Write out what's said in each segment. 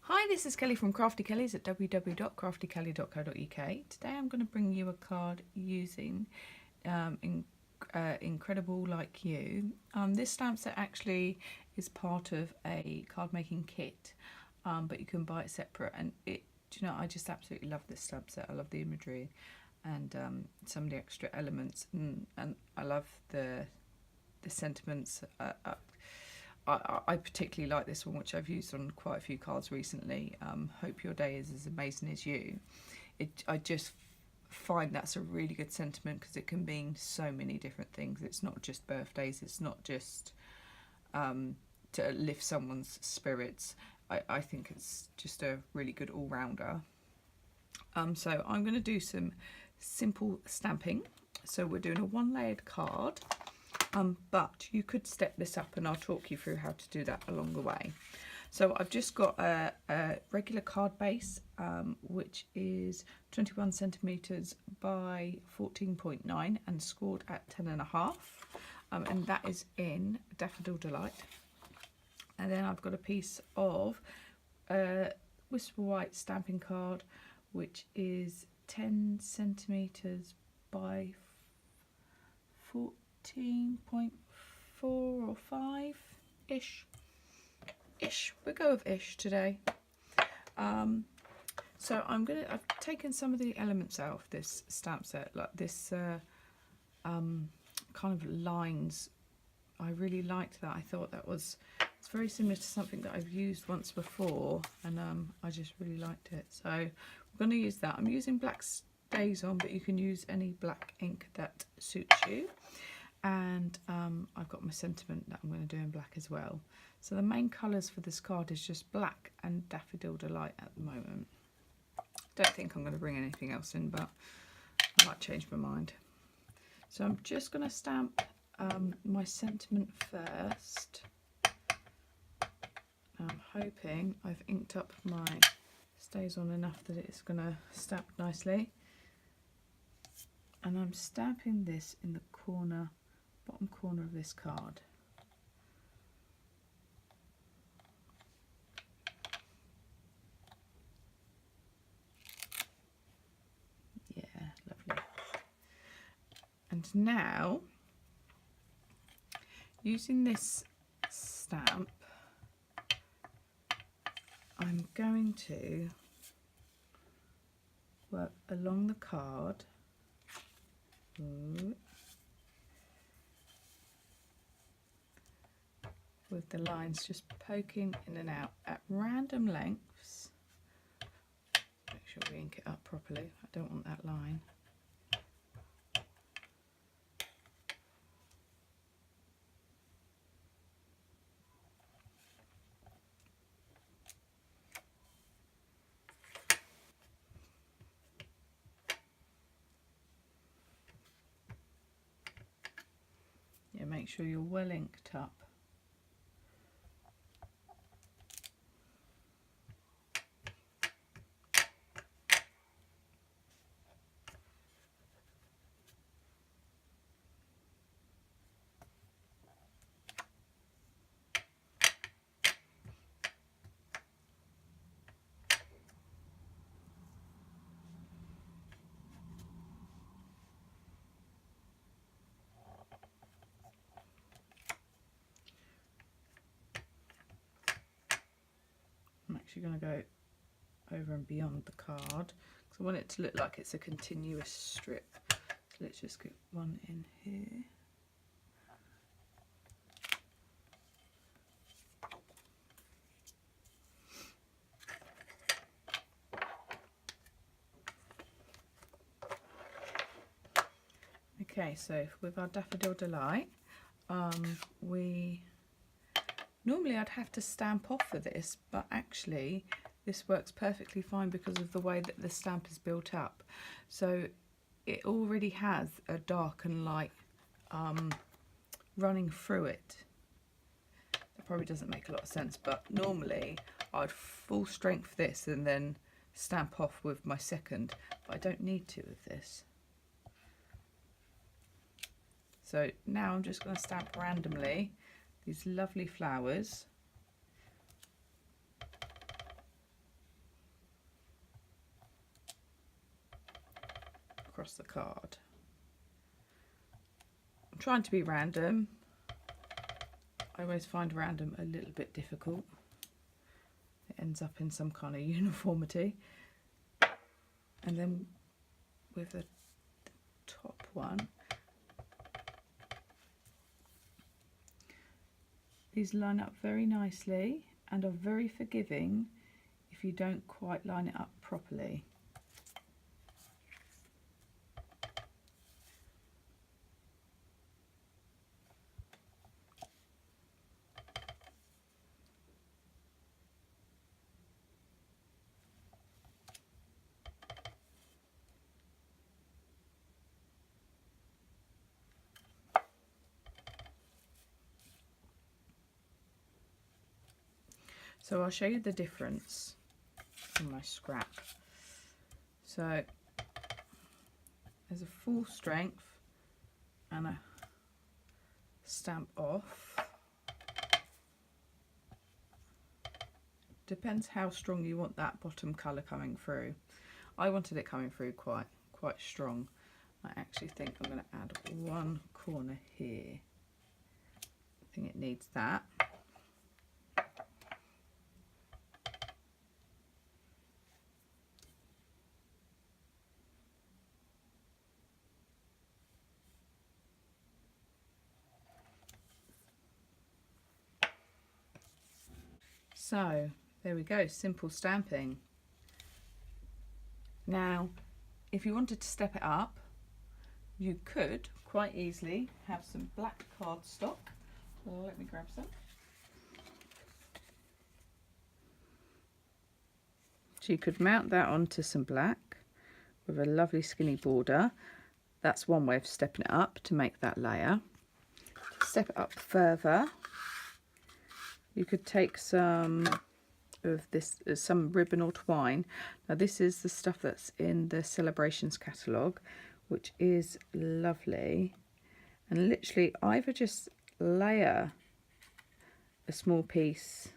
Hi, this is Kelly from Crafty Kellys at www.craftykelly.co.uk. Today I'm going to bring you a card using Incredible Like You. This stamp set actually is part of a card making kit, but you can buy it separate. And do you know, I just absolutely love this stamp set. I love the imagery and some of the extra elements, and I love the sentiments. I particularly like this one, which I've used on quite a few cards recently. Hope your day is as amazing as you. I just find that's a really good sentiment because it can mean so many different things. It's not just birthdays. It's not just to lift someone's spirits. I think it's just a really good all-rounder. So I'm going to do some simple stamping. So we're doing a one-layered card. But you could step this up and I'll talk you through how to do that along the way. So I've just got a regular card base, which is 21 centimetres by 14.9 and scored at 10.5. And that is in Daffodil Delight. And then I've got a piece of Whisper White stamping card, which is 10 centimetres by 14.4 or 5 ish. We'll go with ish today. So I've taken some of the elements out of this stamp set, like this kind of lines. I really liked that. I thought it's very similar to something that I've used once before, and I just really liked it. So we're going to use that. I'm using black StazOn, but you can use any black ink that suits you. And I've got my sentiment that I'm going to do in black as well. So the main colours for this card is just black and Daffodil Delight at the moment. Don't think I'm going to bring anything else in, but I might change my mind. So I'm just going to stamp my sentiment first. I'm hoping I've inked up my StazOn enough that it's going to stamp nicely. And I'm stamping this in the bottom corner of this card. Yeah, lovely. And now, using this stamp, I'm going to work along the card. With the lines just poking in and out at random lengths. Make sure we ink it up properly. I don't want that line. Yeah, make sure you're well inked up. I'm actually going to go over and beyond the card because I want it to look like it's a continuous strip. So let's just get one in here. Okay, so with our Daffodil Delight, normally I'd have to stamp off for this, but actually this works perfectly fine because of the way that the stamp is built up. So it already has a dark and light running through it. That probably doesn't make a lot of sense, but normally I'd full strength this and then stamp off with my second, but I don't need to with this. So now I'm just going to stamp randomly these lovely flowers. across the card. I'm trying to be random. I always find random a little bit difficult. It ends up in some kind of uniformity. And then with the top one, these line up very nicely and are very forgiving if you don't quite line it up properly. So I'll show you the difference in my scrap. So there's a full strength and a stamp off. Depends how strong you want that bottom colour coming through. I wanted it coming through quite strong. I actually think I'm going to add one corner here. I think it needs that. So there we go, simple stamping. Now, if you wanted to step it up, you could quite easily have some black cardstock. Well, let me grab some. So you could mount that onto some black with a lovely skinny border. That's one way of stepping it up to make that layer. Step it up further. You could take some of this, some ribbon or twine. Now this is the stuff that's in the Celebrations catalogue, which is lovely. And literally either just layer a small piece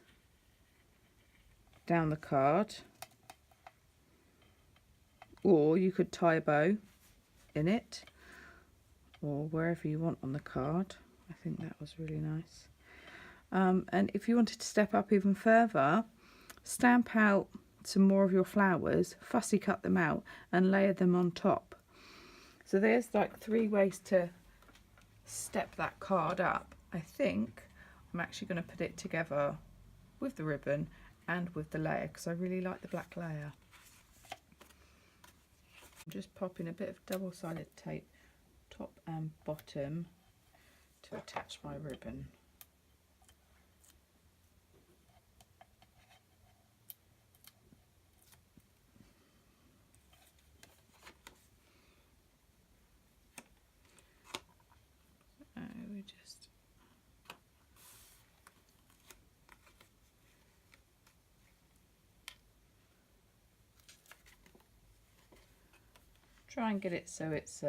down the card, or you could tie a bow in it, or wherever you want on the card. I think that was really nice. And if you wanted to step up even further, stamp out some more of your flowers, fussy cut them out and layer them on top. So there's like 3 ways to step that card up. I think I'm actually going to put it together with the ribbon and with the layer because I really like the black layer. I'm just popping a bit of double-sided tape top and bottom to attach my ribbon. We just try and get it so it's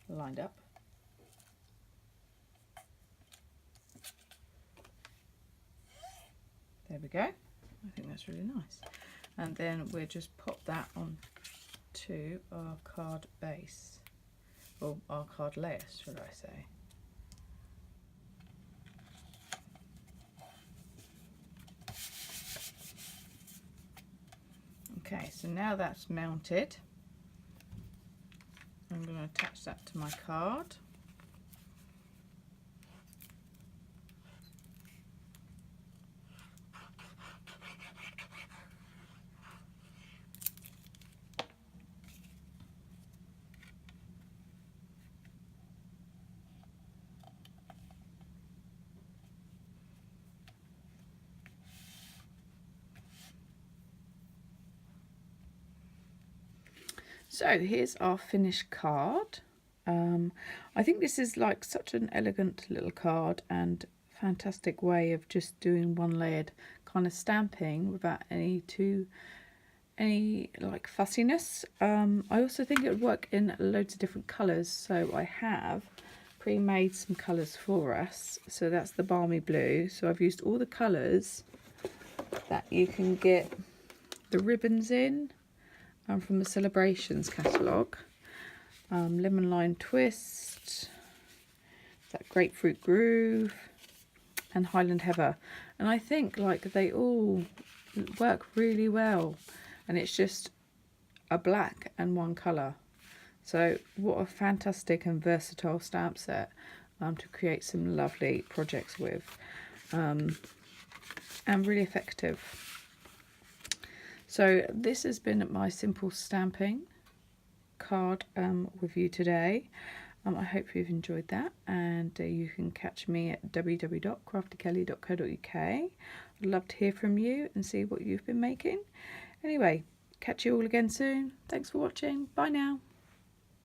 lined up. There we go. I think that's really nice. And then we'll just pop that on to our card base, or our card layer, should I say. Okay, so now that's mounted, I'm going to attach that to my card. So here's our finished card. I think this is like such an elegant little card and fantastic way of just doing one layered kind of stamping without any like fussiness. I also think it would work in loads of different colours, so I have pre-made some colours for us. So that's the balmy blue, so I've used all the colours that you can get the ribbons in. from the Celebrations catalogue. Lemon Lime Twist, that Grapefruit Groove, and Highland Heather. And I think like they all work really well, and it's just a black and one colour. So what a fantastic and versatile stamp set to create some lovely projects with, and really effective. So this has been my simple stamping card with you today. I hope you've enjoyed that, and you can catch me at www.craftykelly.co.uk. I'd love to hear from you and see what you've been making. Anyway, catch you all again soon. Thanks for watching. Bye now.